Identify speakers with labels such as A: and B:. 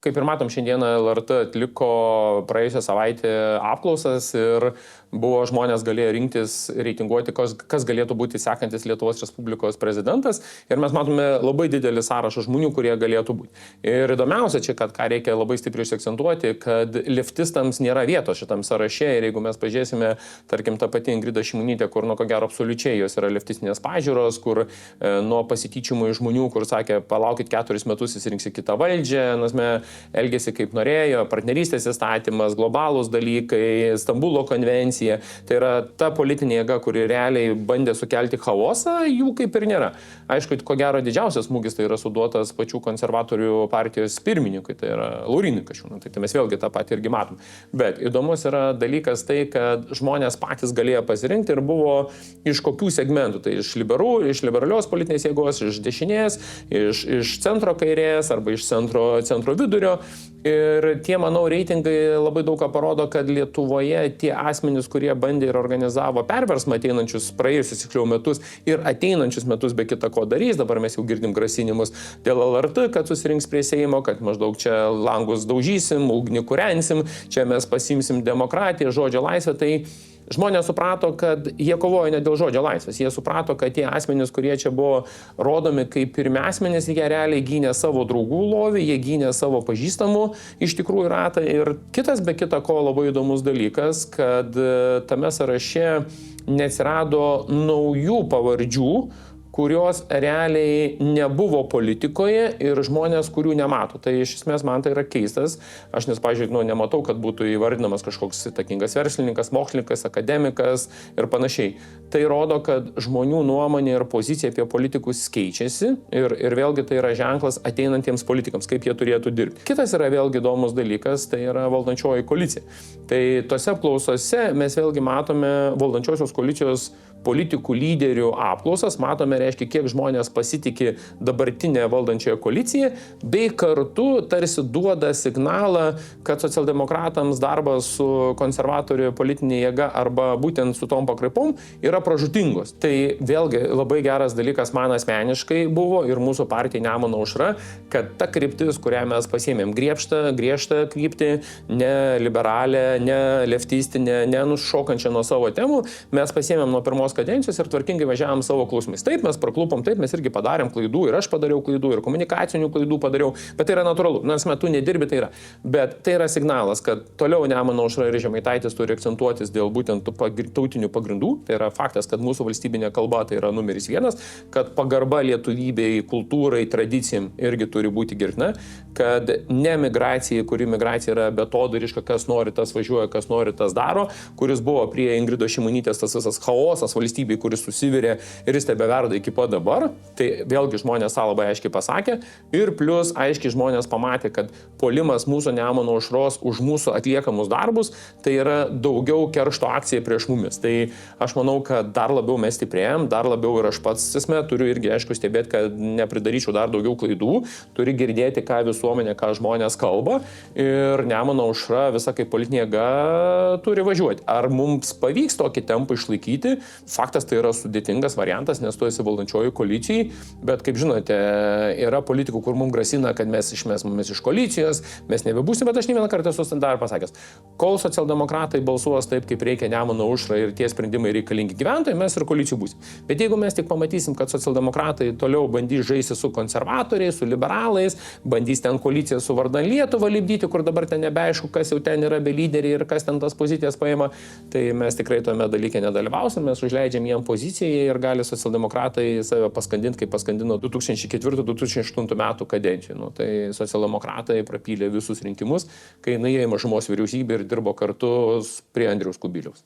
A: Kaip ir matom, šiandieną LRT atliko praėjusią savaitę apklausas ir buvo žmonės galėjo rinktis, reitinguoti, kas galėtų būti sekantis Lietuvos Respublikos prezidentas. Ir mes matome labai didelį sąrašą žmonių, kurie galėtų būti. Ir įdomiausia čia, kad ką reikia labai stipriai užsiakcentuoti, kad leftistams nėra vietos šitam sąraše. Ir jeigu mes pažiūrėsime, tarkim, tą patį Ingridą Šimonytę, kur, ko gero, absoliučiai jos yra leftistinės pažiūros, kur nuo pasityčiamų iš žmonių, kur sakė, palaukit 4 metus, įsirinksi kitą valdžią, nes mes elgėsi kaip norėjo, partnerystės įstatymas, globalūs dalykai, Stambulo konvencija. Tai yra ta politinė jėga, kuri realiai bandė sukelti chaosą, jų kaip ir nėra. Aišku, ko gero didžiausias smūgis tai yra suduotas pačių konservatorių partijos pirmininkui, tai yra Laurynui Kasčiūnui. Tai mes vėlgi tą patį irgi matom. Bet įdomus yra dalykas tai, kad žmonės patys galėjo pasirinkti ir buvo iš kokių segmentų. Tai iš liberalios politinės jėgos, iš dešinės, iš centro kairės arba iš centro vidurio. Ir tie, manau, reitingai labai daug ką parodo, kad Lietuvoje tie asmenys, kurie bandė ir organizavo perversmą ateinančius praėjusius metus ir ateinančius metus be kita ko darys, dabar mes jau girdim grasinimus dėl LRT, kad susirinks prie Seimo, kad maždaug čia langus daužysim, ugnį kūrensim, čia mes pasimsim demokratiją, žodžio laisvę, tai žmonės suprato, kad jie kovojo ne dėl žodžio laisvės. Jie suprato, kad tie asmenys, kurie čia buvo rodomi kaip pirmi asmenys, jie realiai gynė savo draugų lovį, jie gynė savo pažįstamų iš tikrųjų ratą. Ir kitas be kita ko labai įdomus dalykas, kad tame sąraše neatsirado naujų pavardžių, kurios realiai nebuvo politikoje ir žmonės, kurių nemato. Tai iš esmės man tai yra keistas. Aš pavyzdžiui, nematau, kad būtų įvardinamas kažkoks įtakingas verslininkas, mokslininkas, akademikas ir panašiai. Tai rodo, kad žmonių nuomonė ir pozicija apie politikus keičiasi ir vėlgi tai yra ženklas ateinantiems politikams, kaip jie turėtų dirbti. Kitas yra vėlgi įdomus dalykas, tai yra valdančioji koalicija. Tai tose apklausose mes vėlgi matome valdančiosios koalicijos politikų lyderių apklausas, matome, reiškia, kiek žmonės pasitikė dabartinę valdančiąją koaliciją, bei kartu tarsi duoda signalą, kad socialdemokratams darbas su konservatorių politinė jėga arba būtent su tom pakraipom yra pražūtingos. Tai vėlgi labai geras dalykas man asmeniškai buvo ir mūsų partija Nemuno aušra, kad ta kryptis, kurią mes pasiėmėm, griežtą kryptį, ne liberalę, ne leftistinę, ne nušokančią nuo savo temų, mes pasiėmėm nuo pirmos kadencijos ir tvarkingai važiavom savo klausimais. Taip, mes praklupom, taip, mes irgi padarėm klaidų ir aš padariau klaidų ir komunikacinių klaidų padariau, bet tai yra natūralu, nes metu nedirbi, tai yra. Bet tai yra signalas, kad toliau Nemuno aušra ir Žemaitaitis turi akcentuotis dėl būtent tautinių pagrindų. Tai yra faktas, kad mūsų valstybinė kalba tai yra numeris 1, kad pagarba lietuvybei, kultūrai, tradicijam irgi turi būti girdina, kad ne migracija, kuri migracija yra betodariška, kas nori tas važiuoja, kas nori tas daro, kuris buvo prie Ingridos Šimonytės tas visas chaosas valstybei, kuris susivirė ir jis tebeverda iki pat dabar, tai vėlgi žmonės tą labai aiškiai pasakė ir plus aiškiai žmonės pamatė, kad puolimas mūsų Nemuno aušros už mūsų atliekamus darbus, tai yra daugiau keršto akcija prieš mumis. Tai aš manau, kad dar labiau mes stiprėjom, dar labiau ir aš pats esmė turiu irgi aišku stebėti, kad nepridaryčiau dar daugiau klaidų, turi girdėti, ką visuomenė, ką žmonės kalba ir Nemuno aušra visa kaip politinė jėga turi važiuoti. Ar mums pavyks tokį tempą išlaikyti? Faktas tai yra sudėtingas variantas, nes tu esi valdančioji koalicijai, bet kaip žinote, yra politikų, kur mums grasina, kad mes išmesmės iš koalicijos, mes nebebūsime, bet aš ne vieną kartą esu dar pasakęs, kol socialdemokratai balsuos taip, kaip reikia Nemuno aušrai ir tie sprendimai reikalingi gyventojai, mes ir koalicijų būsim. Bet jeigu mes tik pamatysim, kad socialdemokratai toliau bandys žaisti su konservatoriais, su liberalais, bandys ten koaliciją su vardan Lietuvą lipdyti, kur dabar ten nebeaišku, kas jau ten yra be lyderiai ir kas ten tas pozicijas paima, tai mes tikrai tome dalyke nedalyvausim, mes užleidžiam jiem poziciją ir gali socialdemokratai save paskandinti, kaip paskandino 2004-2008 metų kadencijoje. Tai socialdemokratai prapylė visus rinkimus, kai nuėjo į mažumos vyriausybę ir dirbo kartu prie Andriaus Kubiliaus.